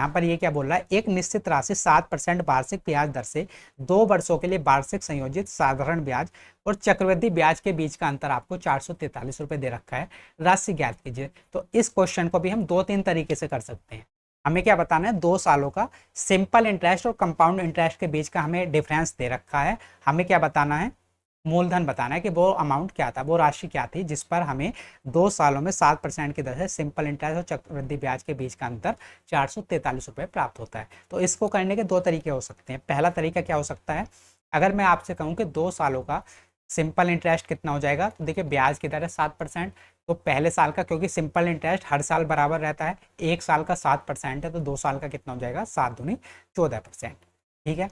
यहाँ पर ये क्या बोल रहा है, एक निश्चित राशि 7% वार्षिक ब्याज दर से 2 वर्षों के लिए वार्षिक संयोजित साधारण ब्याज और चक्रवृद्धि ब्याज के बीच का अंतर आपको 443 रुपए दे रखा है, राशि ज्ञात कीजिए। तो इस क्वेश्चन को भी हम 2-3 तरीके से कर सकते हैं। हमें क्या बताना है, 2 सालों का सिंपल इंटरेस्ट और कंपाउंड इंटरेस्ट के बीच का हमें डिफरेंस दे रखा है। हमें क्या बताना है, मूलधन बताना है कि वो अमाउंट क्या था, वो राशि क्या थी जिस पर हमें 2 सालों में 7% की दर से सिंपल इंटरेस्ट और चक्रवृद्धि ब्याज के बीच का अंतर 443 रुपये प्राप्त होता है। तो इसको करने के 2 तरीके हो सकते हैं। पहला तरीका क्या हो सकता है, अगर मैं आपसे कहूँ कि 2 सालों का सिंपल इंटरेस्ट कितना हो जाएगा, तो देखिए ब्याज की दर है 7%, तो पहले साल का, क्योंकि सिंपल इंटरेस्ट हर साल बराबर रहता है, 1 साल का 7% है, तो 2 साल का कितना हो जाएगा, 7 दूनी 14%। ठीक है।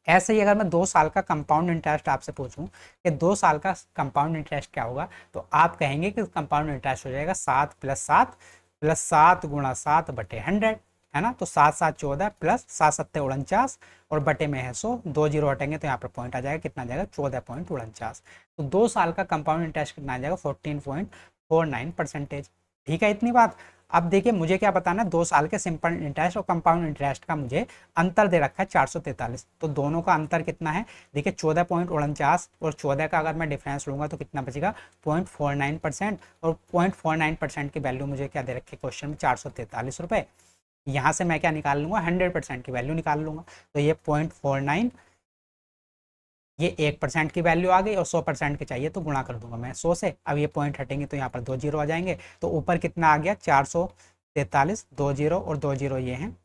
ऐसे ही अगर मैं 2 साल का कंपाउंड इंटरेस्ट आपसे पूछूं कि 2 साल का कंपाउंड इंटरेस्ट क्या होगा, तो आप कहेंगे कि कंपाउंड इंटरेस्ट हो जाएगा 7 + 7 + 7 × 7/100, है ना। तो 7 × 7 = 14 + 7 × 7 = 49 और बटे में है 100, 2 जीरो हटेंगे तो यहाँ पर पॉइंट आ जाएगा, कितना आ जाएगा, 14.49। तो 2 साल का कंपाउंड इंटरेस्ट कितना आ जाएगा, 14.49%। ठीक है, इतनी बात। अब देखिए मुझे क्या बताना है, 2 साल के सिंपल इंटरेस्ट और कंपाउंड इंटरेस्ट का मुझे अंतर दे रखा है 443, तो दोनों का अंतर कितना है, देखिए 14.49 और 14 का अगर मैं डिफरेंस लूंगा तो कितना बचेगा, 0.49%, और 0.49% की वैल्यू मुझे क्या दे रखी है क्वेश्चन में, 443 रुपये। यहाँ से मैं क्या निकाल लूंगा, 100% की वैल्यू निकाल लूंगा, तो ये 0.49, ये 1% की वैल्यू आ गई, और 100% की चाहिए तो गुणा कर दूंगा मैं 100 से। अब ये पॉइंट हटेंगे तो यहाँ पर 2 जीरो आ जाएंगे, तो ऊपर कितना आ गया, 443, 2 जीरो और 2 जीरो ये हैं,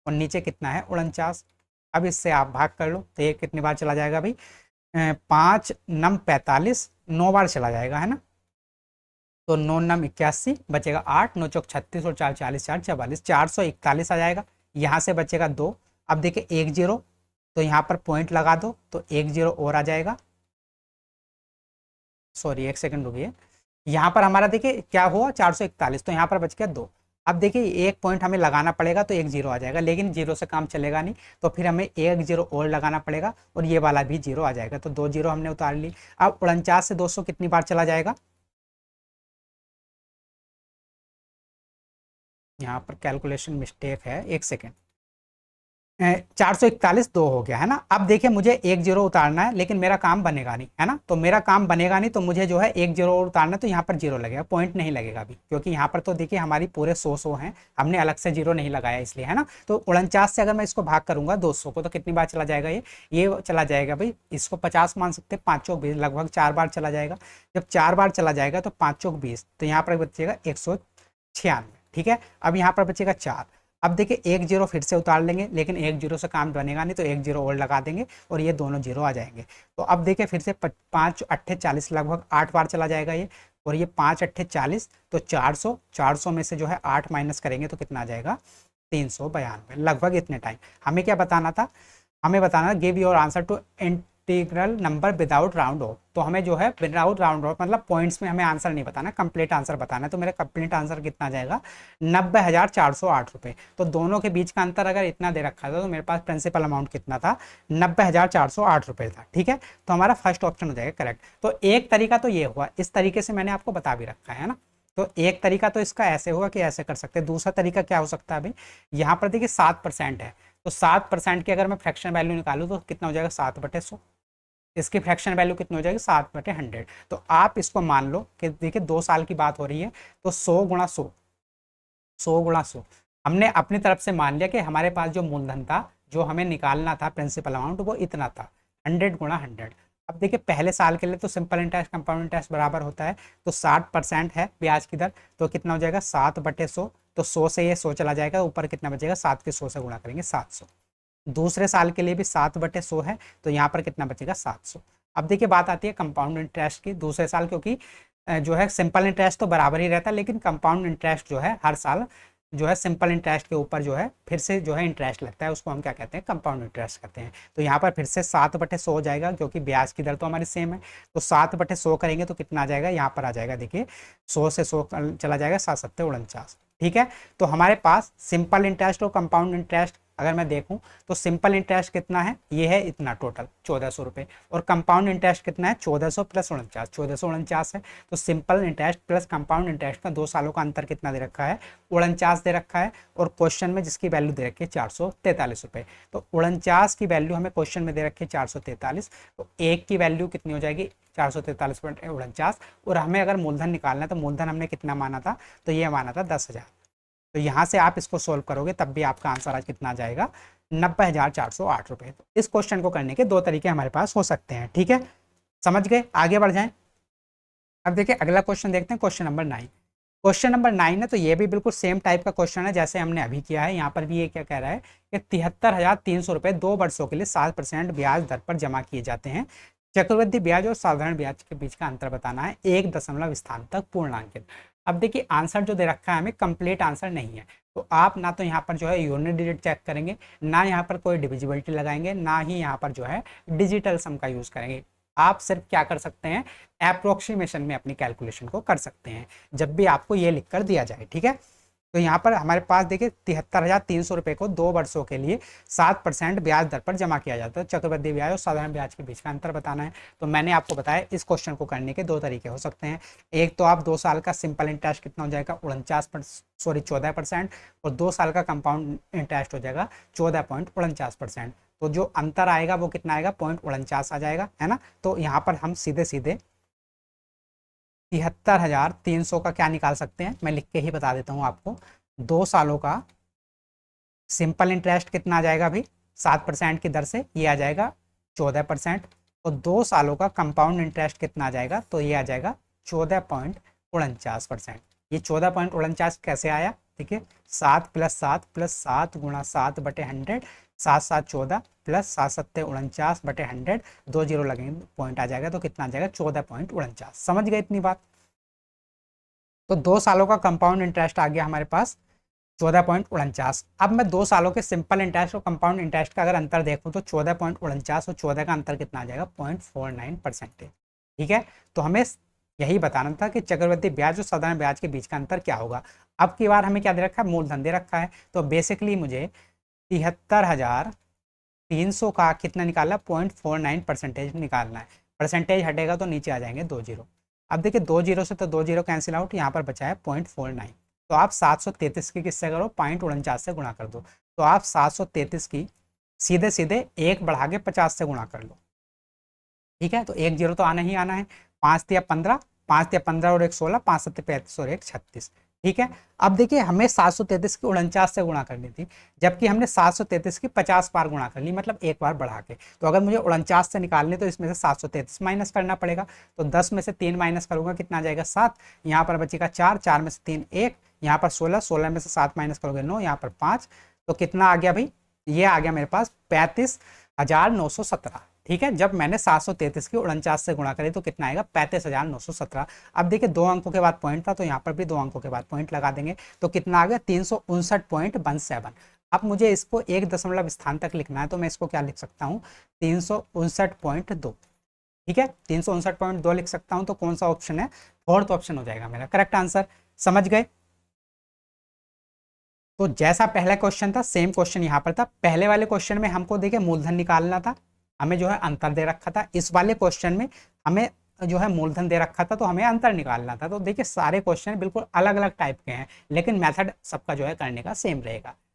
और नीचे कितना है, 49। अब इससे आप भाग कर लो, तो ये कितनी बार चला जाएगा भाई, 5 9 45, 9 बार चला जाएगा, है ना। तो 9 9 81, बचेगा 8, 9 चौक 36 और 4 40, 4 44, 441 आ जाएगा। यहाँ से बचेगा 2। अब देखिए 1 जीरो, तो यहाँ पर पॉइंट लगा दो तो 1 जीरो और आ जाएगा, सॉरी 1 सेकंड रुकिए। यहाँ पर हमारा देखिए क्या हुआ, 441, तो यहाँ पर बच गया 2। अब देखिए एक पॉइंट हमें लगाना पड़ेगा तो 1 जीरो आ जाएगा, लेकिन जीरो से काम चलेगा नहीं, तो फिर हमें 1 जीरो और लगाना पड़ेगा और ये वाला भी जीरो आ जाएगा, तो 2 जीरो हमने उतार ली। अब 49 से 200 कितनी बार चला जाएगा, यहाँ पर कैलकुलेशन मिस्टेक है, 1 सेकेंड। 441 2 हो गया, है ना। अब देखिए मुझे 1 जीरो उतारना है, लेकिन मेरा काम बनेगा नहीं, है ना। तो मेरा काम बनेगा नहीं, तो मुझे जो है 1 जीरो और उतारना है, तो यहाँ पर जीरो लगेगा, पॉइंट नहीं लगेगा अभी, क्योंकि यहाँ पर तो देखिए हमारी पूरे 100 हैं, हमने अलग से जीरो नहीं लगाया इसलिए, है ना। तो 49 से अगर मैं इसको भाग करूंगा 200 को, तो कितनी बार चला जाएगा, ये चला जाएगा भाई, इसको 50 मान सकते हैं, 5 चौक 20, लगभग 4 बार चला जाएगा। जब 4 बार चला जाएगा तो 5 चौक 20, तो यहाँ पर बचेगा 196। ठीक है, अब यहाँ पर बचेगा 4। अब देखिए 1 जीरो फिर से उतार लेंगे, लेकिन 1 जीरो से काम बनेगा नहीं, तो 1 जीरो और लगा देंगे और ये दोनों जीरो आ जाएंगे। तो अब देखिए फिर से 5 अट्ठे 40, लगभग 8 बार चला जाएगा ये, और ये 5 अट्ठे 40, तो 400 में से जो है 8 माइनस करेंगे तो कितना आ जाएगा, 392, लगभग इतने टाइम। हमें क्या बताना था, हमें बताना give your answer to integral number without round off. तो हमें जो है विदाउट राउंड ऑफ मतलब पॉइंट्स में हमें आंसर नहीं बताना, कंप्लीट आंसर बताना है। तो मेरा कंप्लीट आंसर कितना आ जाएगा, 90,408 रुपये। तो दोनों के बीच का अंतर अगर इतना दे रखा था, तो मेरे पास प्रिंसिपल अमाउंट कितना था, 90,408 रुपये था। ठीक है, तो हमारा फर्स्ट ऑप्शन हो जाएगा करेक्ट। तो एक तरीका तो ये हुआ, इस तरीके से मैंने आपको बता भी रखा है ना। तो एक तरीका तो इसका ऐसे होगा कि ऐसे कर सकते हैं। दूसरा तरीका क्या हो सकता है भाई, यहाँ पर देखिए 7% है, तो 7% की अगर मैं फ्रैक्शन वैल्यू निकालूँ तो कितना हो जाएगा, 7/100। इसकी फ्रैक्शन वैल्यू कितनी हो जाएगी, 7/100। तो आप इसको मान लो कि देखिए 2 साल की बात हो रही है, तो 100 × 100, 100 × 100 हमने अपनी तरफ से मान लिया कि हमारे पास जो मूलधन था, जो हमें निकालना था प्रिंसिपल अमाउंट, वो इतना था, 100 × 100। अब देखिए पहले साल के लिए तो सिंपल इंटरेस्ट कंपाउंड इंटरेस्ट बराबर होता है, तो 60% है ब्याज की दर, तो कितना हो जाएगा, 7/100। तो 100 से ये 100 चला जाएगा, ऊपर कितना बचेगा, 7 के 100 से गुणा करेंगे, 700। दूसरे साल के लिए भी 7/100 है, तो यहाँ पर कितना बचेगा, 700। अब देखिए बात आती है कंपाउंड इंटरेस्ट की दूसरे साल, क्योंकि जो है सिंपल इंटरेस्ट तो बराबर ही रहता है, लेकिन कंपाउंड इंटरेस्ट जो है हर साल जो है सिंपल इंटरेस्ट के ऊपर जो है फिर से जो है इंटरेस्ट लगता है, उसको हम क्या कहते हैं, कंपाउंड इंटरेस्ट कहते हैं। तो यहाँ पर फिर से 7/100 हो जाएगा, क्योंकि ब्याज की दर तो हमारी सेम है। तो 7/100 करेंगे तो कितना आ जाएगा, यहाँ पर आ जाएगा देखिए 100 से 100 चला जाएगा, 7 7 49। ठीक है, तो हमारे पास सिंपल इंटरेस्ट और कंपाउंड इंटरेस्ट अगर मैं देखूं तो सिंपल इंटरेस्ट कितना है, ये है इतना टोटल 1400 रुपये, और कंपाउंड इंटरेस्ट कितना है 1400 प्लस 49, 1449 है। तो simple interest plus compound interest का 2 सालों का अंतर कितना दे रखा है, 49 दे रखा है, और क्वेश्चन में जिसकी वैल्यू दे रखी है 443 रुपये। तो 49 की वैल्यू हमें क्वेश्चन में दे रखी है 443, तो एक की वैल्यू कितनी हो जाएगी 443.49, और हमें अगर मूलधन निकालना है तो मूलधन हमने कितना माना था, तो ये माना था 10,000। तो यहाँ से आप इसको सोल्व करोगे तब भी आपका आंसर आज कितना आ जाएगा 90,408 रुपये। तो इस क्वेश्चन को करने के 2 तरीके हमारे पास हो सकते हैं, ठीक है, समझ गए, आगे बढ़ जाएं। अब देखिए अगला क्वेश्चन देखते हैं, क्वेश्चन नंबर 9। क्वेश्चन नंबर 9 है तो ये भी बिल्कुल सेम टाइप का क्वेश्चन है जैसे हमने अभी किया है। यहाँ पर भी ये क्या कह रहा है कि 73,300 रुपये 2 वर्षों के लिए 7% ब्याज दर पर जमा किए जाते हैं। चक्रवृद्धि ब्याज और साधारण ब्याज के बीच का अंतर बताना है, 1 दशमलव स्थान तक पूर्णांकित। अब देखिए आंसर जो दे रखा है हमें कंप्लीट आंसर नहीं है, तो आप ना तो यहाँ पर जो है यूनिट डिजिट चेक करेंगे, ना यहाँ पर कोई डिविजिबिलिटी लगाएंगे, ना ही यहाँ पर जो है डिजिटल सम का यूज करेंगे। आप सिर्फ क्या कर सकते हैं, अप्रोक्सीमेशन में अपनी कैलकुलेशन को कर सकते हैं जब भी आपको ये लिख कर दिया जाए, ठीक है। तो यहाँ पर हमारे पास देखिए 73,300 रुपये को 2 वर्षों के लिए 7% ब्याज दर पर जमा किया जाता है। चक्रवृद्धि ब्याज और साधारण ब्याज के बीच का अंतर बताना है। तो मैंने आपको बताया इस क्वेश्चन को करने के 2 तरीके हो सकते हैं। एक तो आप 2 साल का सिंपल इंटरेस्ट कितना हो जाएगा 14%, और 2 साल का कंपाउंड इंटरेस्ट हो जाएगा 14.49%। तो जो अंतर आएगा वो कितना आएगा 0.49 आ जाएगा, है ना। तो यहाँ पर हम सीधे सीधे 73,300 का क्या निकाल सकते हैं, मैं लिख के ही बता देता हूँ आपको। 2 सालों का सिंपल इंटरेस्ट कितना आ जाएगा भाई 7% की दर से, ये आ जाएगा 14%, और 2 सालों का कंपाउंड इंटरेस्ट कितना आ जाएगा, तो ये आ जाएगा 14.49%। ये 14.49 कैसे आया, देखिए 7 + 7 + 7 × 7/100, 7 × 7 = 14 प्लस 7 × 7 = 49/100, 2 जीरो लगेंगे पॉइंट आ जाएगा, तो कितना आ जाएगा 14.49। समझ गए इतनी बात। तो 2 सालों का कंपाउंड इंटरेस्ट आ गया हमारे पास 14.49। अब मैं 2 सालों के सिंपल इंटरेस्ट और कंपाउंड इंटरेस्ट का अगर अंतर देखूं तो 14.49 और 14 का अंतर कितना आ जाएगा 0.49%, ठीक है। तो हमें यही बताना था कि चक्रवृद्धि ब्याज और साधारण ब्याज के बीच का अंतर क्या होगा। अब की बार हमें क्या दे रखा है, मूलधन दे रखा है। तो बेसिकली मुझे 73,300 का कितना निकालना, 0.49% निकालना है। परसेंटेज हटेगा तो नीचे आ जाएंगे 2 जीरो। अब देखिए 2 जीरो से तो 2 जीरो कैंसिल आउट, यहाँ पर बचा है 0.49। तो आप 733 की किससे करो 0.49 से गुणा कर दो। तो आप 733 की सीधे सीधे 1 बढ़ा के 50 से गुणा कर लो, ठीक है। तो 1 जीरो तो आना ही आना है। 5 × 15, 5 × 15 और 1 16, 5 × 7 = 35 और 1 36, ठीक है। अब देखिए हमें 733 की 49 से गुणा करनी थी, जबकि हमने 733 की 50 बार गुणा कर ली, मतलब एक बार बढ़ा के। तो अगर मुझे 49 से निकालने तो इसमें से 733 माइनस करना पड़ेगा। तो 10 में से 3 माइनस करूंगा कितना आ जाएगा 7, यहाँ पर बचेगा 4, 4 में से 3 1, यहाँ पर 16, 16 में से 7 माइनस करोगे 9, यहाँ पर 5। तो कितना आ गया भाई, ये आ गया मेरे पास 35,917, ठीक है। जब मैंने 733 की 49 से गुणा करी तो कितना आएगा 35,917। अब देखिए 2 अंकों के बाद पॉइंट था, तो यहाँ पर भी 2 अंकों के बाद पॉइंट लगा देंगे, तो कितना आ गया 359.17। अब मुझे इसको 1 दशमलव स्थान तक लिखना है, तो मैं इसको क्या लिख सकता हूँ 359.2, ठीक है, 359.2 लिख सकता हूँ। तो कौन सा ऑप्शन है, 4th ऑप्शन हो जाएगा मेरा करेक्ट आंसर। समझ गए। तो जैसा पहला क्वेश्चन था सेम क्वेश्चन यहाँ पर था। पहले वाले क्वेश्चन में हमको देखिए मूलधन निकालना था, हमें जो है अंतर दे रखा था। इस वाले क्वेश्चन में हमें जो है मूलधन दे रखा था, तो हमें अंतर निकालना था। तो देखिए सारे क्वेश्चन बिल्कुल अलग अलग टाइप के हैं, लेकिन मेथड सबका जो है करने का सेम रहेगा।